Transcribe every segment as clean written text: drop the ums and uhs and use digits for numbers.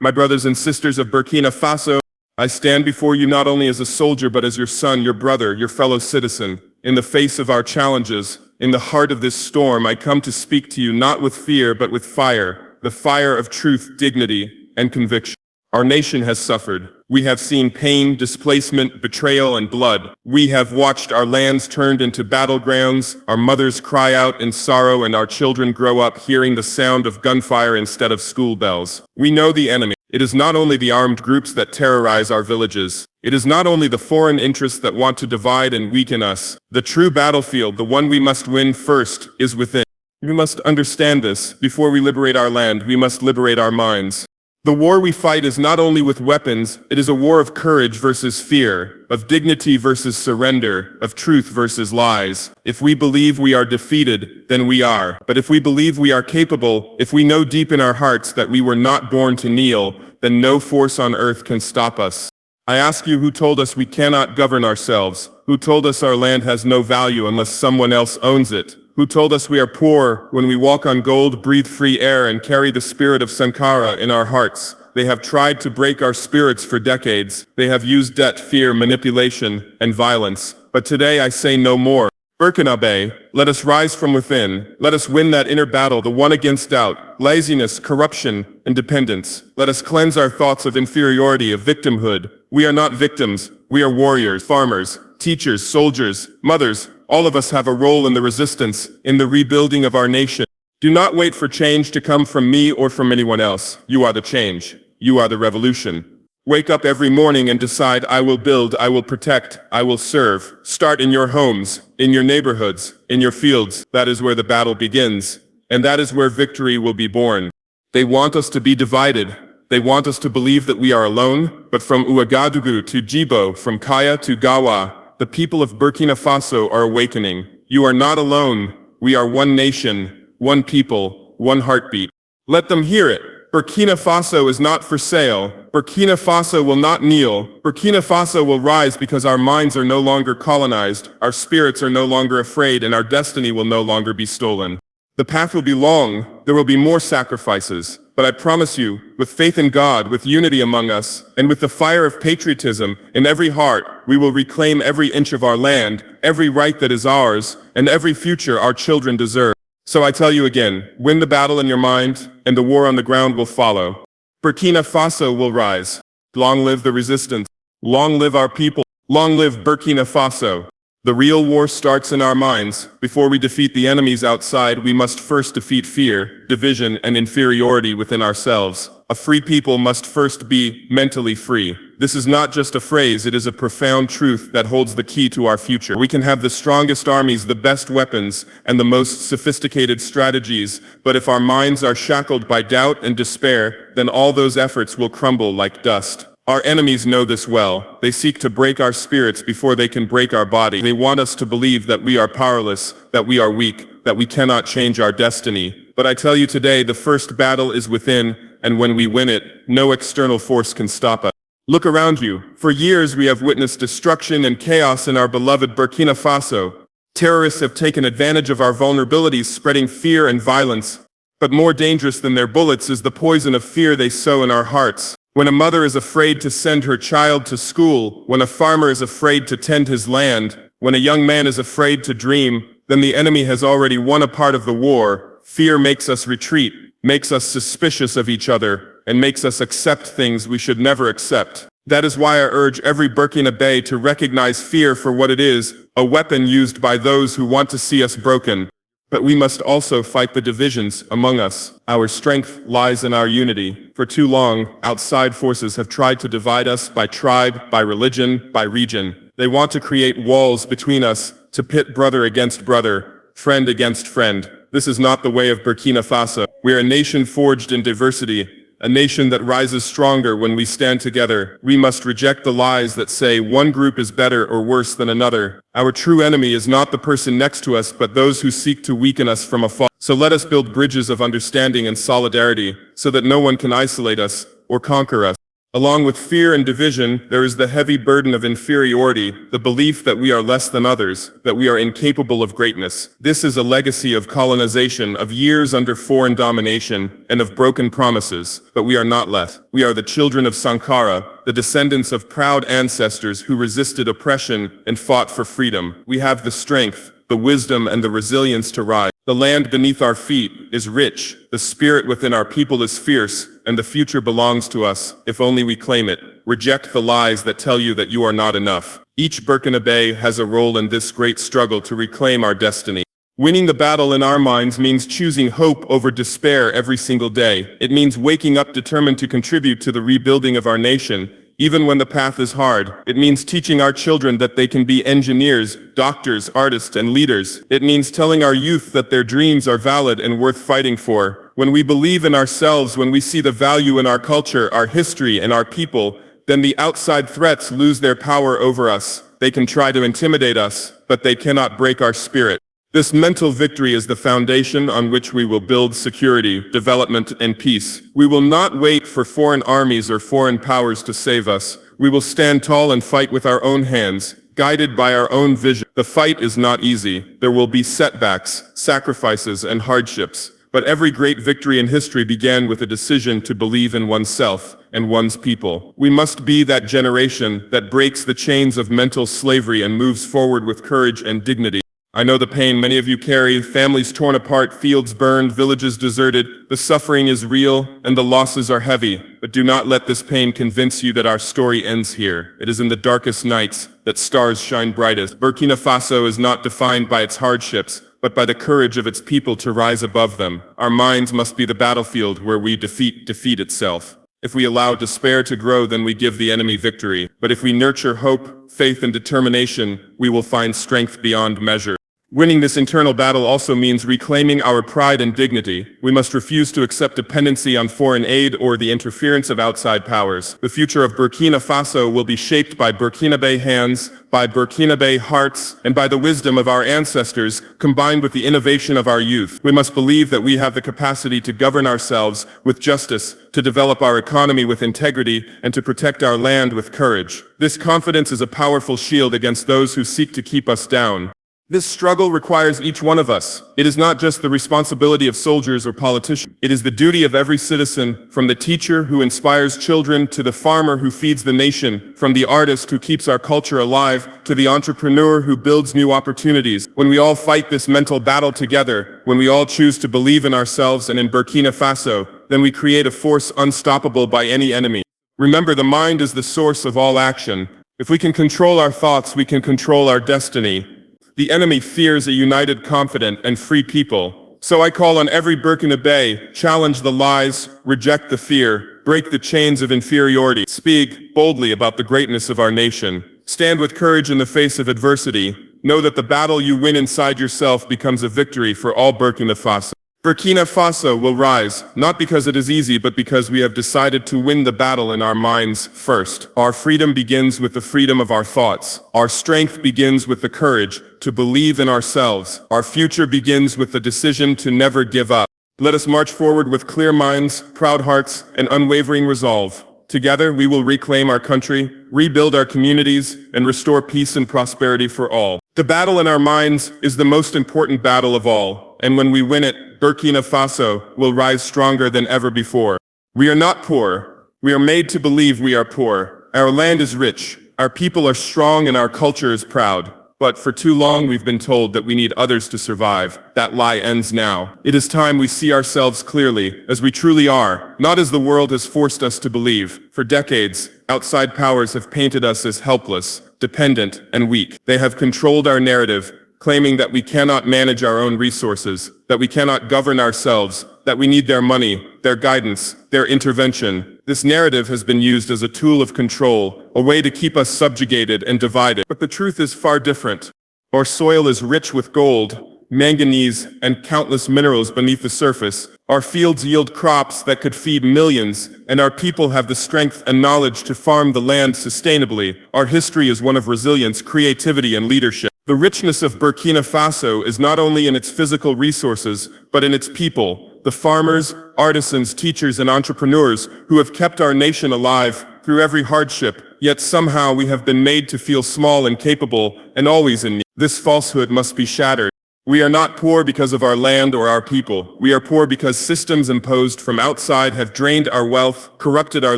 My brothers and sisters of Burkina Faso, I stand before you not only as a soldier but as your son, your brother, your fellow citizen. In the face of our challenges, in the heart of this storm, I come to speak to you not with fear but with fire, the fire of truth, dignity, and conviction. Our nation has suffered. We have seen pain, displacement, betrayal, and blood. We have watched our lands turned into battlegrounds, our mothers cry out in sorrow, and our children grow up hearing the sound of gunfire instead of school bells. We know the enemy. It is not only the armed groups that terrorize our villages. It is not only the foreign interests that want to divide and weaken us. The true battlefield, the one we must win first, is within. We must understand this. Before we liberate our land, we must liberate our minds. The war we fight is not only with weapons, it is a war of courage versus fear, of dignity versus surrender, of truth versus lies. If we believe we are defeated, then we are. But if we believe we are capable, if we know deep in our hearts that we were not born to kneel, then no force on earth can stop us. I ask you, who told us we cannot govern ourselves? Who told us our land has no value unless someone else owns it? Who told us we are poor when we walk on gold, breathe free air, and carry the spirit of Sankara in our hearts? They have tried to break our spirits for decades. They have used debt, fear, manipulation, and violence. But today I say no more. Burkinabe, let us rise from within. Let us win that inner battle, the one against doubt, laziness, corruption, and dependence. Let us cleanse our thoughts of inferiority, of victimhood. We are not victims. We are warriors, farmers, teachers, soldiers, mothers. All of us have a role in the resistance, in the rebuilding of our nation. Do not wait for change to come from me or from anyone else. You are the change. You are the revolution. Wake up every morning and decide, I will build, I will protect, I will serve. Start in your homes, in your neighborhoods, in your fields. That is where the battle begins. And that is where victory will be born. They want us to be divided. They want us to believe that we are alone. But from Ouagadougou to Djibo, from Kaya to Gawa, the people of Burkina Faso are awakening. You are not alone. We are one nation, one people, one heartbeat. Let them hear it. Burkina Faso is not for sale. Burkina Faso will not kneel. Burkina Faso will rise because our minds are no longer colonized, our spirits are no longer afraid, and our destiny will no longer be stolen. The path will be long. There will be more sacrifices. But I promise you, with faith in God, with unity among us, and with the fire of patriotism in every heart, we will reclaim every inch of our land, every right that is ours, and every future our children deserve. So I tell you again, win the battle in your mind, and the war on the ground will follow. Burkina Faso will rise. Long live the resistance. Long live our people. Long live Burkina Faso. The real war starts in our minds. Before we defeat the enemies outside, we must first defeat fear, division, and inferiority within ourselves. A free people must first be mentally free. This is not just a phrase, it is a profound truth that holds the key to our future. We can have the strongest armies, the best weapons, and the most sophisticated strategies, but if our minds are shackled by doubt and despair, then all those efforts will crumble like dust. Our enemies know this well. They seek to break our spirits before they can break our body. They want us to believe that we are powerless, that we are weak, that we cannot change our destiny. But I tell you today, the first battle is within, and when we win it, no external force can stop us. Look around you. For years we have witnessed destruction and chaos in our beloved Burkina Faso. Terrorists have taken advantage of our vulnerabilities, spreading fear and violence. But more dangerous than their bullets is the poison of fear they sow in our hearts. When a mother is afraid to send her child to school, when a farmer is afraid to tend his land, when a young man is afraid to dream, then the enemy has already won a part of the war. Fear makes us retreat, makes us suspicious of each other, and makes us accept things we should never accept. That is why I urge every Burkinabe to recognize fear for what it is, a weapon used by those who want to see us broken. But we must also fight the divisions among us. Our strength lies in our unity. For too long, outside forces have tried to divide us by tribe, by religion, by region. They want to create walls between us, to pit brother against brother, friend against friend. This is not the way of Burkina Faso. We are a nation forged in diversity, a nation that rises stronger when we stand together. We must reject the lies that say one group is better or worse than another. Our true enemy is not the person next to us, but those who seek to weaken us from afar. So let us build bridges of understanding and solidarity, so that no one can isolate us or conquer us. Along with fear and division, there is the heavy burden of inferiority, the belief that we are less than others, that we are incapable of greatness. This is a legacy of colonization, of years under foreign domination, and of broken promises. But we are not let. We are the children of Sankara, the descendants of proud ancestors who resisted oppression and fought for freedom. We have the strength, the wisdom, and the resilience to rise. The land beneath our feet is rich, the spirit within our people is fierce, and the future belongs to us, if only we claim it. Reject the lies that tell you that you are not enough. Each Burkinabe has a role in this great struggle to reclaim our destiny. Winning the battle in our minds means choosing hope over despair every single day. It means waking up determined to contribute to the rebuilding of our nation, even when the path is hard. It means teaching our children that they can be engineers, doctors, artists, and leaders. It means telling our youth that their dreams are valid and worth fighting for. When we believe in ourselves, when we see the value in our culture, our history, and our people, then the outside threats lose their power over us. They can try to intimidate us, but they cannot break our spirit. This mental victory is the foundation on which we will build security, development, and peace. We will not wait for foreign armies or foreign powers to save us. We will stand tall and fight with our own hands, guided by our own vision. The fight is not easy. There will be setbacks, sacrifices, and hardships. But every great victory in history began with a decision to believe in oneself and one's people. We must be that generation that breaks the chains of mental slavery and moves forward with courage and dignity. I know the pain many of you carry, families torn apart, fields burned, villages deserted. The suffering is real and the losses are heavy, but do not let this pain convince you that our story ends here. It is in the darkest nights that stars shine brightest. Burkina Faso is not defined by its hardships, but by the courage of its people to rise above them. Our minds must be the battlefield where we defeat itself. If we allow despair to grow, then we give the enemy victory. But if we nurture hope, faith, and determination, we will find strength beyond measure. Winning this internal battle also means reclaiming our pride and dignity. We must refuse to accept dependency on foreign aid or the interference of outside powers. The future of Burkina Faso will be shaped by Burkinabe hands, by Burkinabe hearts, and by the wisdom of our ancestors, combined with the innovation of our youth. We must believe that we have the capacity to govern ourselves with justice, to develop our economy with integrity, and to protect our land with courage. This confidence is a powerful shield against those who seek to keep us down. This struggle requires each one of us. It is not just the responsibility of soldiers or politicians. It is the duty of every citizen, from the teacher who inspires children to the farmer who feeds the nation, from the artist who keeps our culture alive to the entrepreneur who builds new opportunities. When we all fight this mental battle together, when we all choose to believe in ourselves and in Burkina Faso, then we create a force unstoppable by any enemy. Remember, the mind is the source of all action. If we can control our thoughts, we can control our destiny. The enemy fears a united, confident, and free people. So I call on every Burkinabe, challenge the lies, reject the fear, break the chains of inferiority, speak boldly about the greatness of our nation. Stand with courage in the face of adversity. Know that the battle you win inside yourself becomes a victory for all Burkina Faso. Burkina Faso will rise, not because it is easy, but because we have decided to win the battle in our minds first. Our freedom begins with the freedom of our thoughts. Our strength begins with the courage to believe in ourselves. Our future begins with the decision to never give up. Let us march forward with clear minds, proud hearts, and unwavering resolve. Together, we will reclaim our country, rebuild our communities, and restore peace and prosperity for all. The battle in our minds is the most important battle of all, and when we win it, Burkina Faso will rise stronger than ever before. We are not poor. We are made to believe we are poor. Our land is rich. Our people are strong and our culture is proud. But for too long we've been told that we need others to survive. That lie ends now. It is time we see ourselves clearly, as we truly are, not as the world has forced us to believe. For decades, outside powers have painted us as helpless, dependent, and weak. They have controlled our narrative, claiming that we cannot manage our own resources, that we cannot govern ourselves, that we need their money, their guidance, their intervention. This narrative has been used as a tool of control, a way to keep us subjugated and divided. But the truth is far different. Our soil is rich with gold, manganese, and countless minerals beneath the surface. Our fields yield crops that could feed millions, and our people have the strength and knowledge to farm the land sustainably. Our history is one of resilience, creativity, and leadership. The richness of Burkina Faso is not only in its physical resources, but in its people, the farmers, artisans, teachers, and entrepreneurs who have kept our nation alive through every hardship, yet somehow we have been made to feel small and capable, and always in need. This falsehood must be shattered. We are not poor because of our land or our people. We are poor because systems imposed from outside have drained our wealth, corrupted our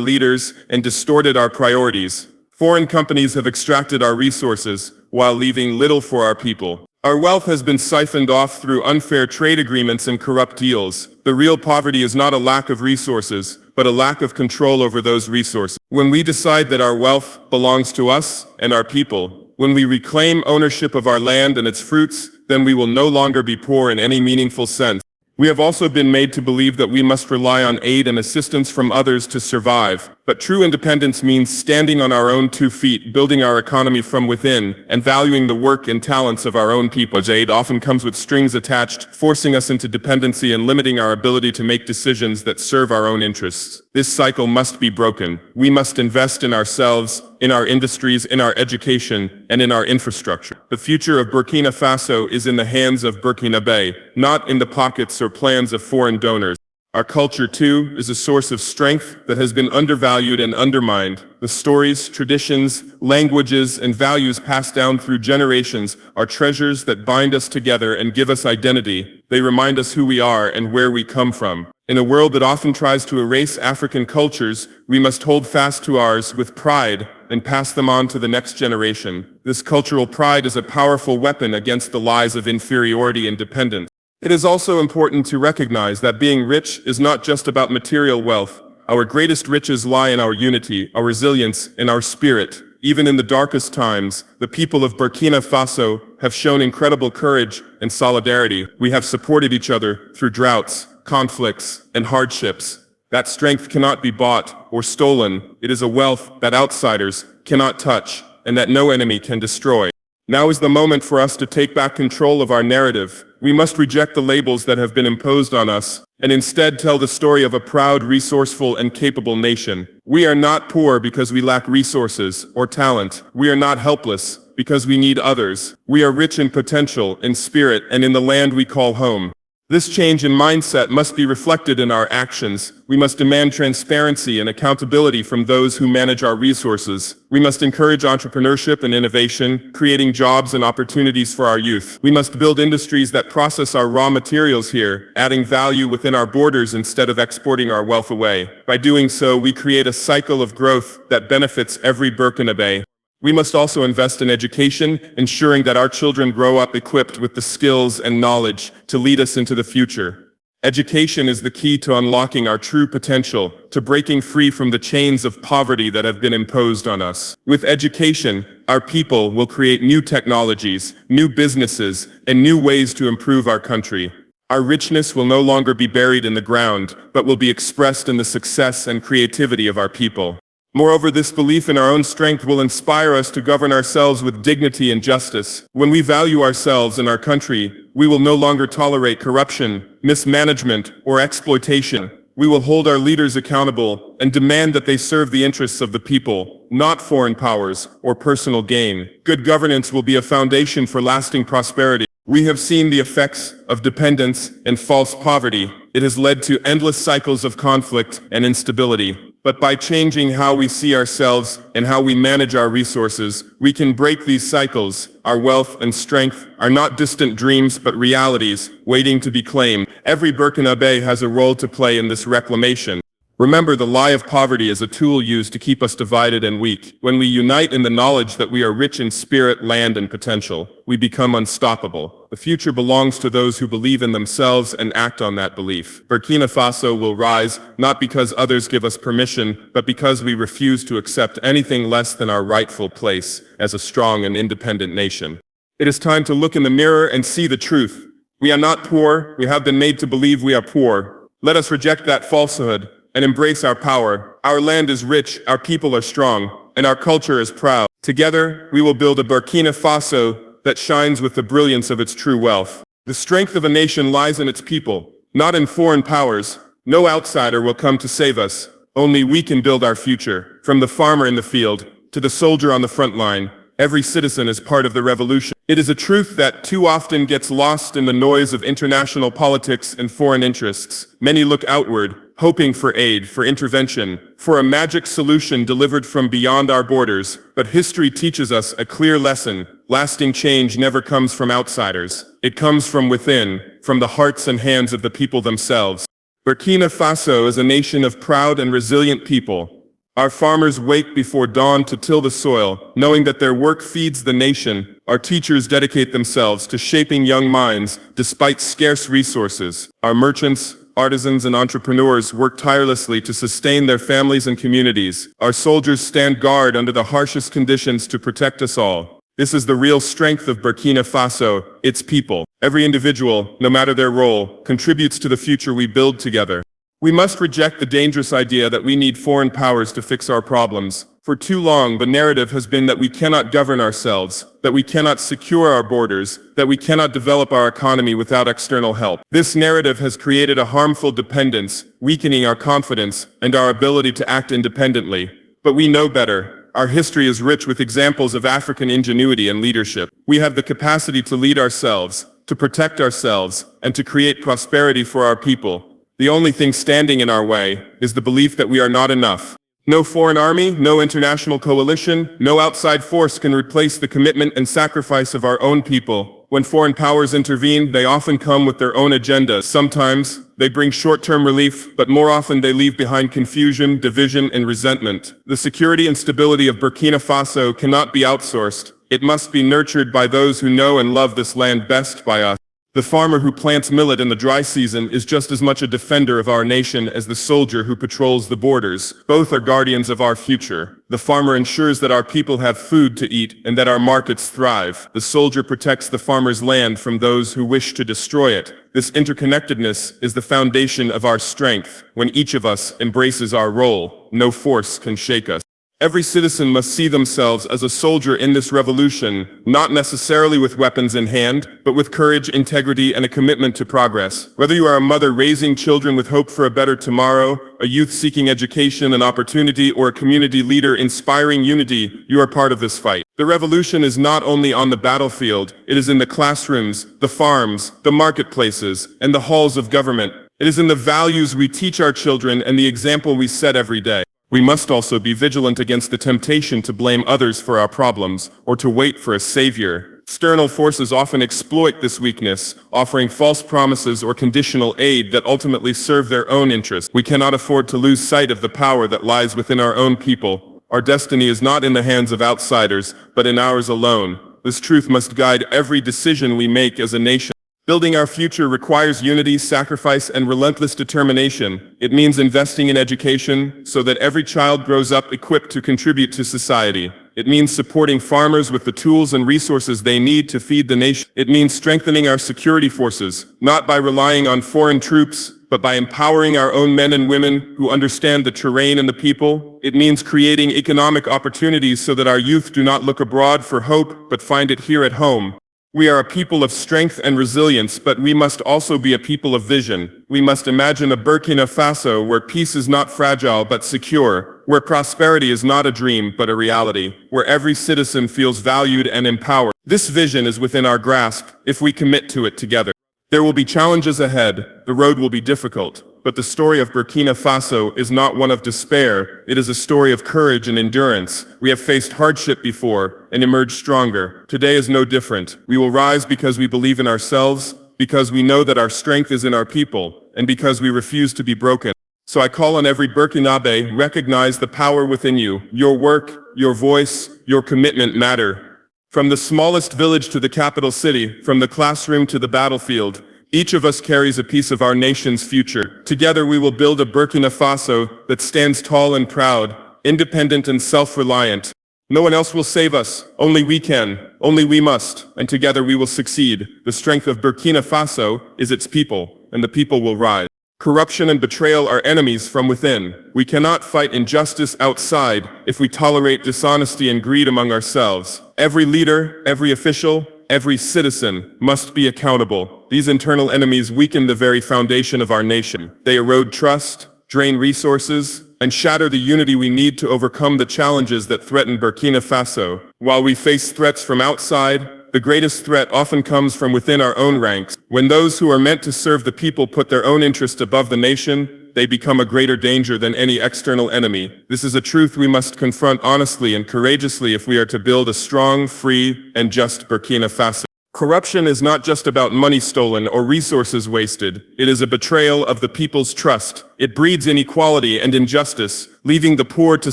leaders, and distorted our priorities. Foreign companies have extracted our resources, while leaving little for our people. Our wealth has been siphoned off through unfair trade agreements and corrupt deals. The real poverty is not a lack of resources, but a lack of control over those resources. When we decide that our wealth belongs to us and our people, when we reclaim ownership of our land and its fruits, then we will no longer be poor in any meaningful sense. We have also been made to believe that we must rely on aid and assistance from others to survive. But true independence means standing on our own 2 feet, building our economy from within, and valuing the work and talents of our own people. Aid often comes with strings attached, forcing us into dependency and limiting our ability to make decisions that serve our own interests. This cycle must be broken. We must invest in ourselves, in our industries, in our education, and in our infrastructure. The future of Burkina Faso is in the hands of Burkinabe, not in the pockets or plans of foreign donors. Our culture, too, is a source of strength that has been undervalued and undermined. The stories, traditions, languages, and values passed down through generations are treasures that bind us together and give us identity. They remind us who we are and where we come from. In a world that often tries to erase African cultures, we must hold fast to ours with pride and pass them on to the next generation. This cultural pride is a powerful weapon against the lies of inferiority and dependence. It is also important to recognize that being rich is not just about material wealth. Our greatest riches lie in our unity, our resilience, and our spirit. Even in the darkest times, the people of Burkina Faso have shown incredible courage and solidarity. We have supported each other through droughts, conflicts, and hardships. That strength cannot be bought or stolen. It is a wealth that outsiders cannot touch and that no enemy can destroy. Now is the moment for us to take back control of our narrative. We must reject the labels that have been imposed on us, and instead tell the story of a proud, resourceful, and capable nation. We are not poor because we lack resources or talent. We are not helpless because we need others. We are rich in potential, in spirit, and in the land we call home. This change in mindset must be reflected in our actions. We must demand transparency and accountability from those who manage our resources. We must encourage entrepreneurship and innovation, creating jobs and opportunities for our youth. We must build industries that process our raw materials here, adding value within our borders instead of exporting our wealth away. By doing so, we create a cycle of growth that benefits every Burkinabe. We must also invest in education, ensuring that our children grow up equipped with the skills and knowledge to lead us into the future. Education is the key to unlocking our true potential, to breaking free from the chains of poverty that have been imposed on us. With education, our people will create new technologies, new businesses, and new ways to improve our country. Our richness will no longer be buried in the ground, but will be expressed in the success and creativity of our people. Moreover, this belief in our own strength will inspire us to govern ourselves with dignity and justice. When we value ourselves and our country, we will no longer tolerate corruption, mismanagement, or exploitation. We will hold our leaders accountable and demand that they serve the interests of the people, not foreign powers or personal gain. Good governance will be a foundation for lasting prosperity. We have seen the effects of dependence and false poverty. It has led to endless cycles of conflict and instability. But by changing how we see ourselves and how we manage our resources, we can break these cycles. Our wealth and strength are not distant dreams but realities waiting to be claimed. Every Burkinabe has a role to play in this reclamation. Remember, the lie of poverty is a tool used to keep us divided and weak. When we unite in the knowledge that we are rich in spirit, land, and potential, we become unstoppable. The future belongs to those who believe in themselves and act on that belief. Burkina Faso will rise, not because others give us permission, but because we refuse to accept anything less than our rightful place as a strong and independent nation. It is time to look in the mirror and see the truth. We are not poor. We have been made to believe we are poor. Let us reject that falsehood and embrace our power. Our land is rich, our people are strong, and our culture is proud. Together, we will build a Burkina Faso that shines with the brilliance of its true wealth. The strength of a nation lies in its people, not in foreign powers. No outsider will come to save us. Only we can build our future. From the farmer in the field to the soldier on the front line, every citizen is part of the revolution. It is a truth that too often gets lost in the noise of international politics and foreign interests. Many look outward, hoping for aid, for intervention, for a magic solution delivered from beyond our borders. But history teaches us a clear lesson. Lasting change never comes from outsiders. It comes from within, from the hearts and hands of the people themselves. Burkina Faso is a nation of proud and resilient people. Our farmers wake before dawn to till the soil, knowing that their work feeds the nation. Our teachers dedicate themselves to shaping young minds despite scarce resources. Our merchants, artisans, and entrepreneurs work tirelessly to sustain their families and communities. Our soldiers stand guard under the harshest conditions to protect us all. This is the real strength of Burkina Faso, its people. Every individual, no matter their role, contributes to the future we build together. We must reject the dangerous idea that we need foreign powers to fix our problems. For too long, the narrative has been that we cannot govern ourselves, that we cannot secure our borders, that we cannot develop our economy without external help. This narrative has created a harmful dependence, weakening our confidence and our ability to act independently. But we know better. Our history is rich with examples of African ingenuity and leadership. We have the capacity to lead ourselves, to protect ourselves, and to create prosperity for our people. The only thing standing in our way is the belief that we are not enough. No foreign army, no international coalition, no outside force can replace the commitment and sacrifice of our own people. When foreign powers intervene, they often come with their own agendas. Sometimes they bring short-term relief, but more often they leave behind confusion, division, and resentment. The security and stability of Burkina Faso cannot be outsourced. It must be nurtured by those who know and love this land best by us. The farmer who plants millet in the dry season is just as much a defender of our nation as the soldier who patrols the borders. Both are guardians of our future. The farmer ensures that our people have food to eat and that our markets thrive. The soldier protects the farmer's land from those who wish to destroy it. This interconnectedness is the foundation of our strength. When each of us embraces our role, no force can shake us. Every citizen must see themselves as a soldier in this revolution, not necessarily with weapons in hand, but with courage, integrity, and a commitment to progress. Whether you are a mother raising children with hope for a better tomorrow, a youth seeking education and opportunity, or a community leader inspiring unity, you are part of this fight. The revolution is not only on the battlefield, it is in the classrooms, the farms, the marketplaces, and the halls of government. It is in the values we teach our children and the example we set every day. We must also be vigilant against the temptation to blame others for our problems or to wait for a savior. External forces often exploit this weakness, offering false promises or conditional aid that ultimately serve their own interests. We cannot afford to lose sight of the power that lies within our own people. Our destiny is not in the hands of outsiders, but in ours alone. This truth must guide every decision we make as a nation. Building our future requires unity, sacrifice, and relentless determination. It means investing in education so that every child grows up equipped to contribute to society. It means supporting farmers with the tools and resources they need to feed the nation. It means strengthening our security forces, not by relying on foreign troops, but by empowering our own men and women who understand the terrain and the people. It means creating economic opportunities so that our youth do not look abroad for hope, but find it here at home. We are a people of strength and resilience, but we must also be a people of vision. We must imagine a Burkina Faso where peace is not fragile but secure, where prosperity is not a dream but a reality, where every citizen feels valued and empowered. This vision is within our grasp if we commit to it together. There will be challenges ahead, the road will be difficult, but the story of Burkina Faso is not one of despair, it is a story of courage and endurance. We have faced hardship before and emerged stronger. Today is no different. We will rise because we believe in ourselves, because we know that our strength is in our people, and because we refuse to be broken. So I call on every Burkinabe, recognize the power within you. Your work, your voice, your commitment matter. From the smallest village to the capital city, from the classroom to the battlefield, each of us carries a piece of our nation's future. Together we will build a Burkina Faso that stands tall and proud, independent and self-reliant. No one else will save us. Only we can. Only we must. And together we will succeed. The strength of Burkina Faso is its people, and the people will rise. Corruption and betrayal are enemies from within. We cannot fight injustice outside if we tolerate dishonesty and greed among ourselves. Every leader, every official, every citizen must be accountable. These internal enemies weaken the very foundation of our nation. They erode trust, drain resources, and shatter the unity we need to overcome the challenges that threaten Burkina Faso. While we face threats from outside, the greatest threat often comes from within our own ranks. When those who are meant to serve the people put their own interest above the nation, they become a greater danger than any external enemy. This is a truth we must confront honestly and courageously if we are to build a strong, free, and just Burkina Faso. Corruption is not just about money stolen or resources wasted. It is a betrayal of the people's trust. It breeds inequality and injustice, leaving the poor to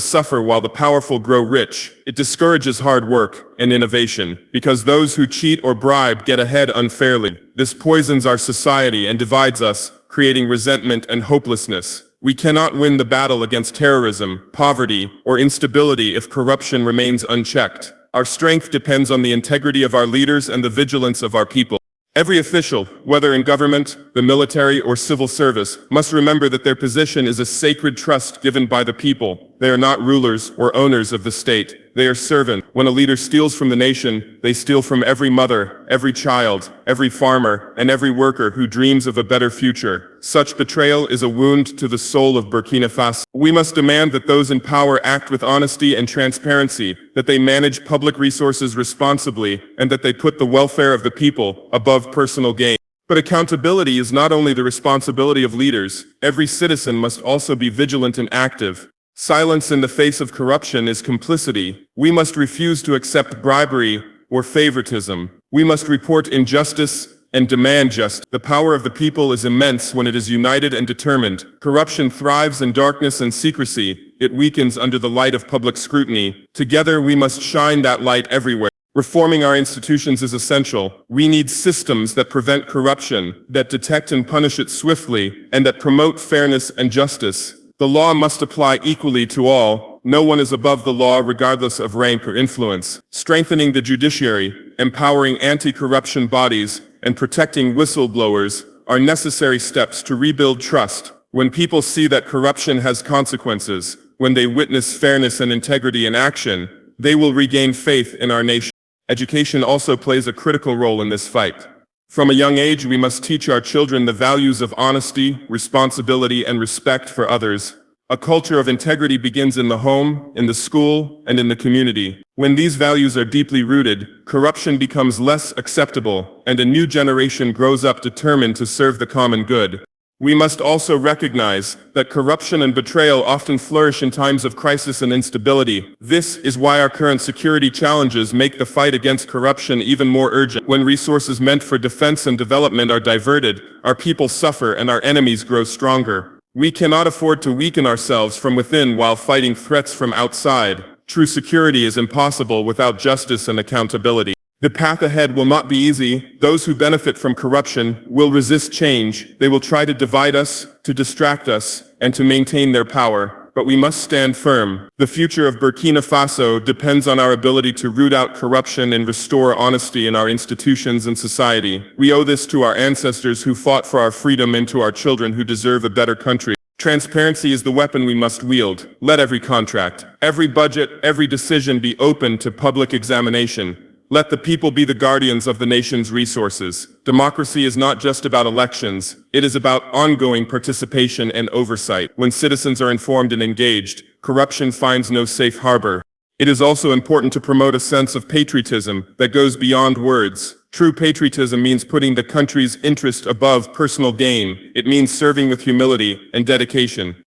suffer while the powerful grow rich. It discourages hard work and innovation, because those who cheat or bribe get ahead unfairly. This poisons our society and divides us, creating resentment and hopelessness. We cannot win the battle against terrorism, poverty, or instability if corruption remains unchecked. Our strength depends on the integrity of our leaders and the vigilance of our people. Every official, whether in government, the military, or civil service, must remember that their position is a sacred trust given by the people. They are not rulers or owners of the state. They are servants. When a leader steals from the nation, they steal from every mother, every child, every farmer, and every worker who dreams of a better future. Such betrayal is a wound to the soul of Burkina Faso. We must demand that those in power act with honesty and transparency, that they manage public resources responsibly, and that they put the welfare of the people above personal gain. But accountability is not only the responsibility of leaders. Every citizen must also be vigilant and active. Silence in the face of corruption is complicity. We must refuse to accept bribery or favoritism. We must report injustice and demand justice. The power of the people is immense when it is united and determined. Corruption thrives in darkness and secrecy. It weakens under the light of public scrutiny. Together we must shine that light everywhere. Reforming our institutions is essential. We need systems that prevent corruption, that detect and punish it swiftly, and that promote fairness and justice. The law must apply equally to all. No one is above the law regardless of rank or influence. Strengthening the judiciary, empowering anti-corruption bodies, and protecting whistleblowers are necessary steps to rebuild trust. When people see that corruption has consequences, when they witness fairness and integrity in action, they will regain faith in our nation. Education also plays a critical role in this fight. From a young age, we must teach our children the values of honesty, responsibility, and respect for others. A culture of integrity begins in the home, in the school, and in the community. When these values are deeply rooted, corruption becomes less acceptable, and a new generation grows up determined to serve the common good. We must also recognize that corruption and betrayal often flourish in times of crisis and instability. This is why our current security challenges make the fight against corruption even more urgent. When resources meant for defense and development are diverted, our people suffer and our enemies grow stronger. We cannot afford to weaken ourselves from within while fighting threats from outside. True security is impossible without justice and accountability. The path ahead will not be easy. Those who benefit from corruption will resist change. They will try to divide us, to distract us, and to maintain their power. But we must stand firm. The future of Burkina Faso depends on our ability to root out corruption and restore honesty in our institutions and society. We owe this to our ancestors who fought for our freedom and to our children who deserve a better country. Transparency is the weapon we must wield. Let every contract, every budget, every decision be open to public examination. Let the people be the guardians of the nation's resources. Democracy is not just about elections. It is about ongoing participation and oversight. When citizens are informed and engaged, corruption finds no safe harbor. It is also important to promote a sense of patriotism that goes beyond words. True patriotism means putting the country's interest above personal gain. It means serving with humility and dedication.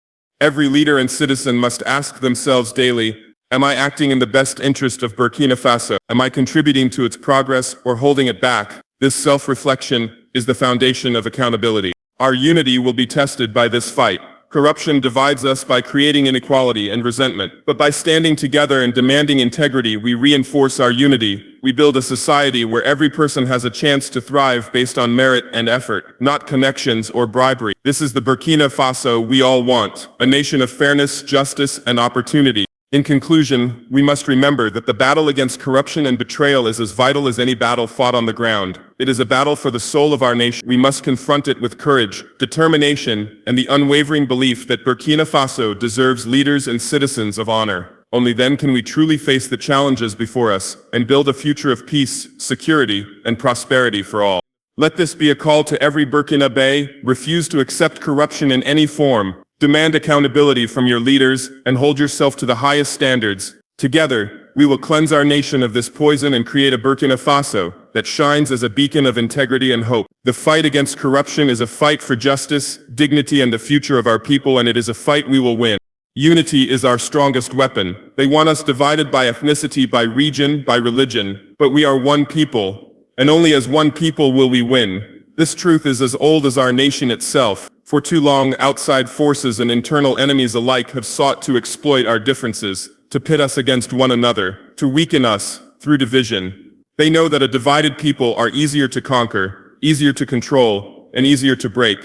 Every leader and citizen must ask themselves daily, am I acting in the best interest of Burkina Faso? Am I contributing to its progress or holding it back? This self-reflection is the foundation of accountability. Our unity will be tested by this fight. Corruption divides us by creating inequality and resentment. But by standing together and demanding integrity, we reinforce our unity. We build a society where every person has a chance to thrive based on merit and effort, not connections or bribery. This is the Burkina Faso we all want, a nation of fairness, justice, and opportunity. In conclusion, we must remember that the battle against corruption and betrayal is as vital as any battle fought on the ground. It is a battle for the soul of our nation. We must confront it with courage, determination, and the unwavering belief that Burkina Faso deserves leaders and citizens of honor. Only then can we truly face the challenges before us and build a future of peace, security, and prosperity for all. Let this be a call to every Burkinabe: refuse to accept corruption in any form. Demand accountability from your leaders and hold yourself to the highest standards. Together, we will cleanse our nation of this poison and create a Burkina Faso that shines as a beacon of integrity and hope. The fight against corruption is a fight for justice, dignity, and the future of our people, and it is a fight we will win. Unity is our strongest weapon. They want us divided by ethnicity, by region, by religion, but we are one people, and only as one people will we win. This truth is as old as our nation itself. For too long, outside forces and internal enemies alike have sought to exploit our differences, to pit us against one another, to weaken us through division. They know that a divided people are easier to conquer, easier to control, and easier to break.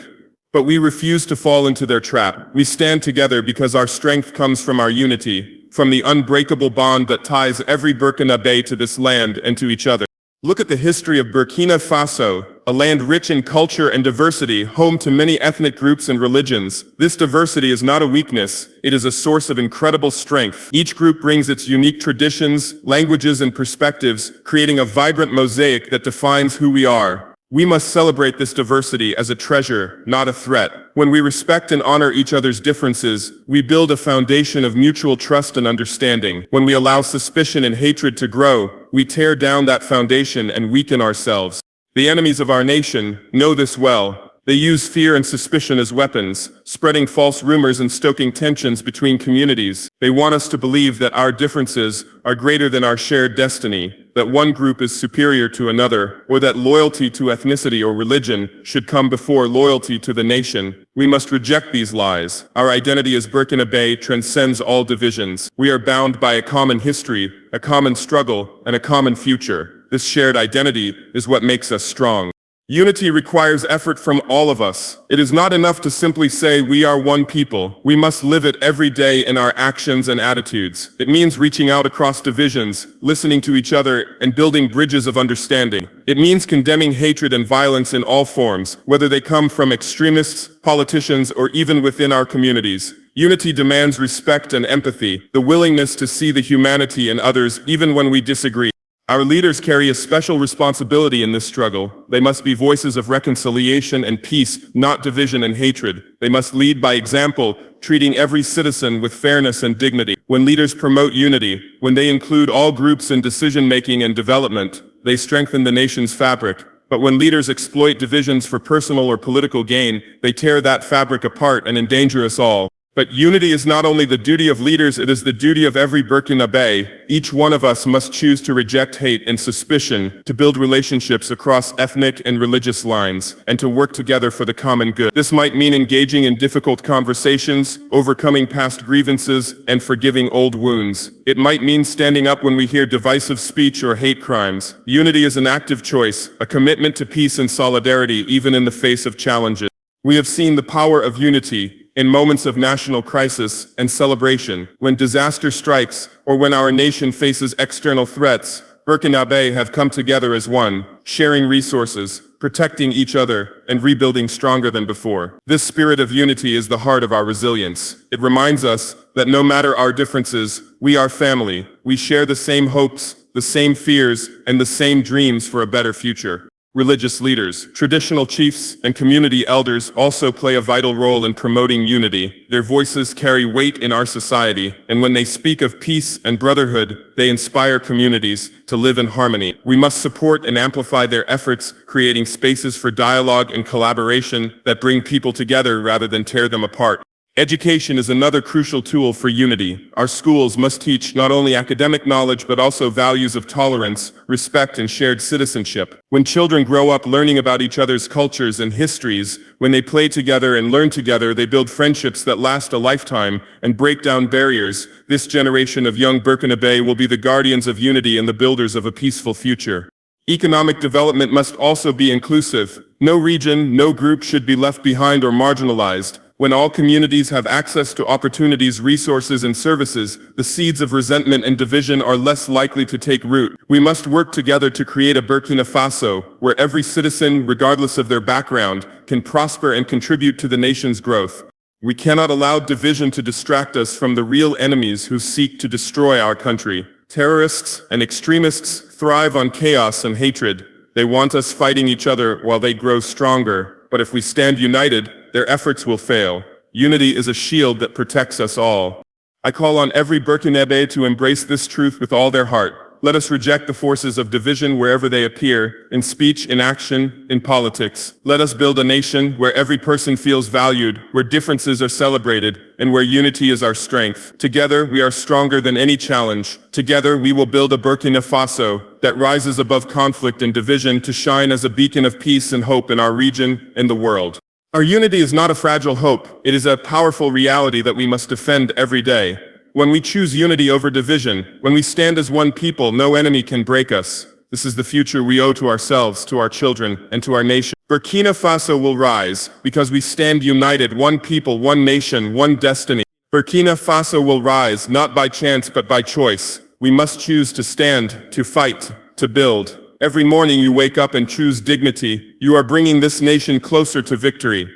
But we refuse to fall into their trap. We stand together because our strength comes from our unity, from the unbreakable bond that ties every Burkinabe to this land and to each other. Look at the history of Burkina Faso, a land rich in culture and diversity, home to many ethnic groups and religions. This diversity is not a weakness, it is a source of incredible strength. Each group brings its unique traditions, languages, and perspectives, creating a vibrant mosaic that defines who we are. We must celebrate this diversity as a treasure, not a threat. When we respect and honor each other's differences, we build a foundation of mutual trust and understanding. When we allow suspicion and hatred to grow, we tear down that foundation and weaken ourselves. The enemies of our nation know this well. They use fear and suspicion as weapons, spreading false rumors and stoking tensions between communities. They want us to believe that our differences are greater than our shared destiny, that one group is superior to another, or that loyalty to ethnicity or religion should come before loyalty to the nation. We must reject these lies. Our identity as Burkinabe transcends all divisions. We are bound by a common history, a common struggle, and a common future. This shared identity is what makes us strong. Unity requires effort from all of us. It is not enough to simply say we are one people. We must live it every day in our actions and attitudes. It means reaching out across divisions, listening to each other, and building bridges of understanding. It means condemning hatred and violence in all forms, whether they come from extremists, politicians, or even within our communities. Unity demands respect and empathy, the willingness to see the humanity in others even when we disagree. Our leaders carry a special responsibility in this struggle. They must be voices of reconciliation and peace, not division and hatred. They must lead by example, treating every citizen with fairness and dignity. When leaders promote unity, when they include all groups in decision-making and development, they strengthen the nation's fabric. But when leaders exploit divisions for personal or political gain, they tear that fabric apart and endanger us all. But unity is not only the duty of leaders, it is the duty of every Burkinabe. Each one of us must choose to reject hate and suspicion, to build relationships across ethnic and religious lines, and to work together for the common good. This might mean engaging in difficult conversations, overcoming past grievances, and forgiving old wounds. It might mean standing up when we hear divisive speech or hate crimes. Unity is an active choice, a commitment to peace and solidarity even in the face of challenges. We have seen the power of unity in moments of national crisis and celebration. When disaster strikes, or when our nation faces external threats, Burkinabe have come together as one, sharing resources, protecting each other, and rebuilding stronger than before. This spirit of unity is the heart of our resilience. It reminds us that no matter our differences, we are family. We share the same hopes, the same fears, and the same dreams for a better future. Religious leaders, traditional chiefs, and community elders also play a vital role in promoting unity. Their voices carry weight in our society, and when they speak of peace and brotherhood, they inspire communities to live in harmony. We must support and amplify their efforts, creating spaces for dialogue and collaboration that bring people together rather than tear them apart. Education is another crucial tool for unity. Our schools must teach not only academic knowledge but also values of tolerance, respect, and shared citizenship. When children grow up learning about each other's cultures and histories, when they play together and learn together, they build friendships that last a lifetime and break down barriers. This generation of young Burkinabe will be the guardians of unity and the builders of a peaceful future. Economic development must also be inclusive. No region, no group should be left behind or marginalized. When all communities have access to opportunities, resources, and services, the seeds of resentment and division are less likely to take root. We must work together to create a Burkina Faso where every citizen, regardless of their background, can prosper and contribute to the nation's growth. We cannot allow division to distract us from the real enemies who seek to destroy our country. Terrorists and extremists thrive on chaos and hatred. They want us fighting each other while they grow stronger. But if we stand united, their efforts will fail. Unity is a shield that protects us all. I call on every Burkinabé to embrace this truth with all their heart. Let us reject the forces of division wherever they appear, in speech, in action, in politics. Let us build a nation where every person feels valued, where differences are celebrated, and where unity is our strength. Together, we are stronger than any challenge. Together, we will build a Burkina Faso that rises above conflict and division to shine as a beacon of peace and hope in our region and the world. Our unity is not a fragile hope. It is a powerful reality that we must defend every day. When we choose unity over division, when we stand as one people, no enemy can break us. This is the future we owe to ourselves, to our children, and to our nation. Burkina Faso will rise because we stand united, one people, one nation, one destiny. Burkina Faso will rise not by chance but by choice. We must choose to stand, to fight, to build. Every morning you wake up and choose dignity. You are bringing this nation closer to victory.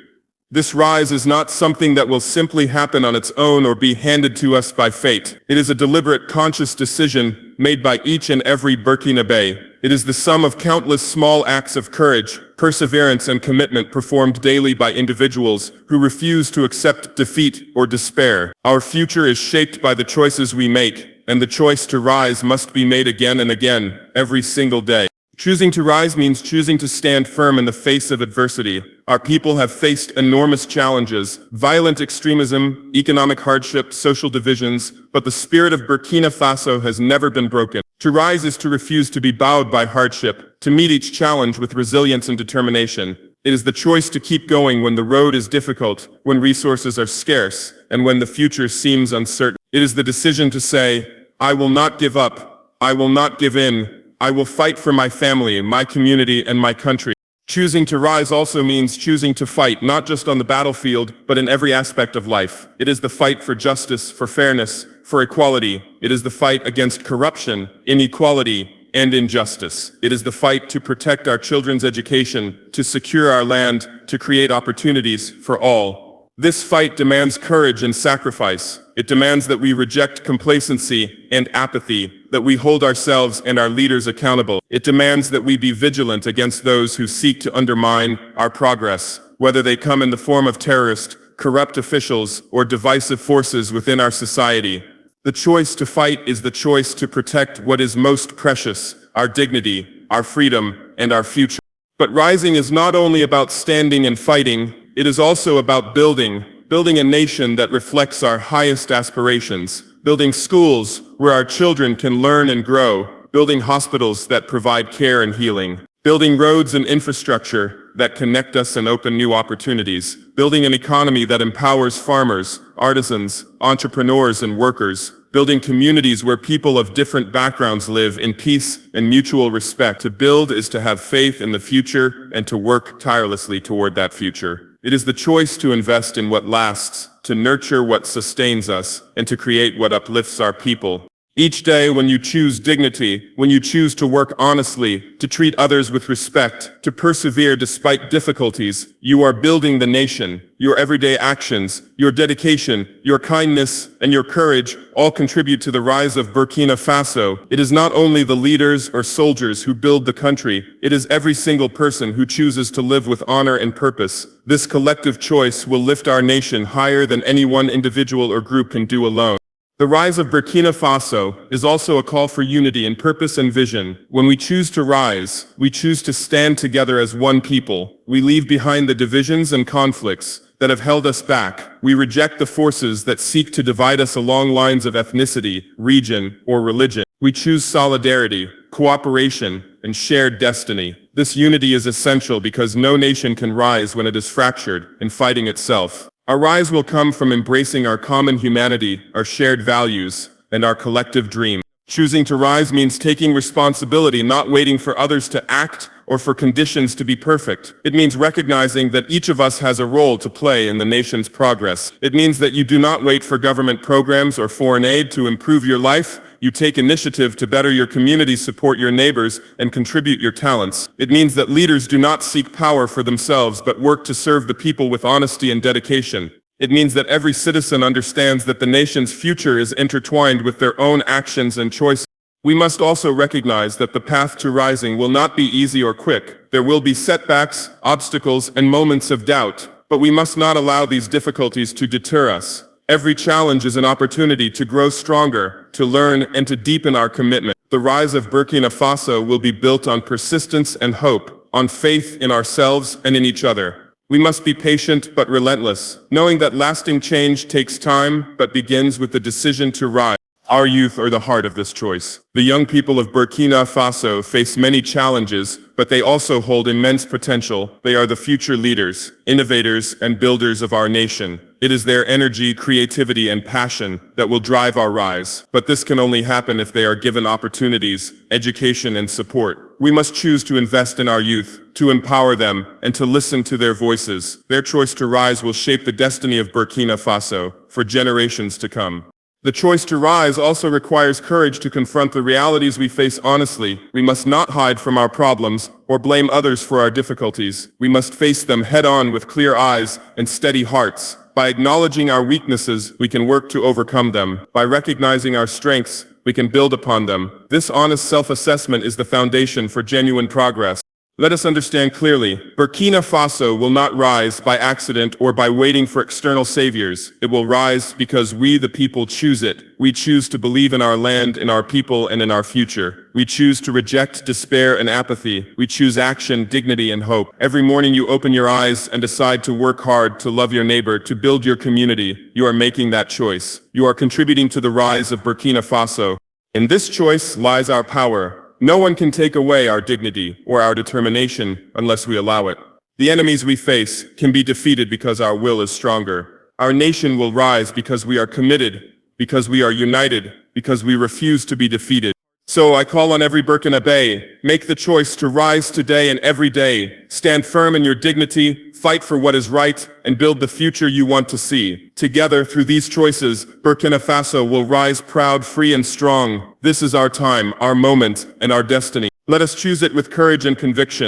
This rise is not something that will simply happen on its own or be handed to us by fate. It is a deliberate, conscious decision made by each and every Burkinabé. It is the sum of countless small acts of courage, perseverance, and commitment performed daily by individuals who refuse to accept defeat or despair. Our future is shaped by the choices we make, and the choice to rise must be made again and again, every single day. Choosing to rise means choosing to stand firm in the face of adversity. Our people have faced enormous challenges, violent extremism, economic hardship, social divisions, but the spirit of Burkina Faso has never been broken. To rise is to refuse to be bowed by hardship, to meet each challenge with resilience and determination. It is the choice to keep going when the road is difficult, when resources are scarce, and when the future seems uncertain. It is the decision to say, I will not give up, I will not give in, I will fight for my family, my community, and my country. Choosing to rise also means choosing to fight, not just on the battlefield, but in every aspect of life. It is the fight for justice, for fairness, for equality. It is the fight against corruption, inequality, and injustice. It is the fight to protect our children's education, to secure our land, to create opportunities for all. This fight demands courage and sacrifice. It demands that we reject complacency and apathy, that we hold ourselves and our leaders accountable. It demands that we be vigilant against those who seek to undermine our progress, whether they come in the form of terrorists, corrupt officials, or divisive forces within our society. The choice to fight is the choice to protect what is most precious, our dignity, our freedom, and our future. But rising is not only about standing and fighting, it is also about building a nation that reflects our highest aspirations, building schools where our children can learn and grow, building hospitals that provide care and healing, building roads and infrastructure that connect us and open new opportunities, building an economy that empowers farmers, artisans, entrepreneurs, and workers, building communities where people of different backgrounds live in peace and mutual respect. To build is to have faith in the future and to work tirelessly toward that future. It is the choice to invest in what lasts, to nurture what sustains us, and to create what uplifts our people. Each day when you choose dignity, when you choose to work honestly, to treat others with respect, to persevere despite difficulties, you are building the nation. Your everyday actions, your dedication, your kindness, and your courage all contribute to the rise of Burkina Faso. It is not only the leaders or soldiers who build the country, it is every single person who chooses to live with honor and purpose. This collective choice will lift our nation higher than any one individual or group can do alone. The rise of Burkina Faso is also a call for unity in purpose and vision. When we choose to rise, we choose to stand together as one people. We leave behind the divisions and conflicts that have held us back. We reject the forces that seek to divide us along lines of ethnicity, region, or religion. We choose solidarity, cooperation, and shared destiny. This unity is essential because no nation can rise when it is fractured and fighting itself. Our rise will come from embracing our common humanity, our shared values, and our collective dream. Choosing to rise means taking responsibility, not waiting for others to act or for conditions to be perfect. It means recognizing that each of us has a role to play in the nation's progress. It means that you do not wait for government programs or foreign aid to improve your life. You take initiative to better your community, support your neighbors, and contribute your talents. It means that leaders do not seek power for themselves but work to serve the people with honesty and dedication. It means that every citizen understands that the nation's future is intertwined with their own actions and choices. We must also recognize that the path to rising will not be easy or quick. There will be setbacks, obstacles, and moments of doubt, but we must not allow these difficulties to deter us. Every challenge is an opportunity to grow stronger, to learn, and to deepen our commitment. The rise of Burkina Faso will be built on persistence and hope, on faith in ourselves and in each other. We must be patient but relentless, knowing that lasting change takes time but begins with the decision to rise. Our youth are the heart of this choice. The young people of Burkina Faso face many challenges, but they also hold immense potential. They are the future leaders, innovators, and builders of our nation. It is their energy, creativity, and passion that will drive our rise. But this can only happen if they are given opportunities, education, and support. We must choose to invest in our youth, to empower them, and to listen to their voices. Their choice to rise will shape the destiny of Burkina Faso for generations to come. The choice to rise also requires courage to confront the realities we face honestly. We must not hide from our problems or blame others for our difficulties. We must face them head-on with clear eyes and steady hearts. By acknowledging our weaknesses, we can work to overcome them. By recognizing our strengths, we can build upon them. This honest self-assessment is the foundation for genuine progress. Let us understand clearly, Burkina Faso will not rise by accident or by waiting for external saviors. It will rise because we, the people, choose it. We choose to believe in our land, in our people, and in our future. We choose to reject despair and apathy. We choose action, dignity, and hope. Every morning you open your eyes and decide to work hard, to love your neighbor, to build your community. You are making that choice. You are contributing to the rise of Burkina Faso. In this choice lies our power. No one can take away our dignity or our determination unless we allow it. The enemies we face can be defeated because our will is stronger. Our nation will rise because we are committed, because we are united, because we refuse to be defeated. So I call on every Burkinabe, make the choice to rise today and every day. Stand firm in your dignity, fight for what is right, and build the future you want to see. Together, through these choices, Burkina Faso will rise proud, free, and strong. This is our time, our moment, and our destiny. Let us choose it with courage and conviction.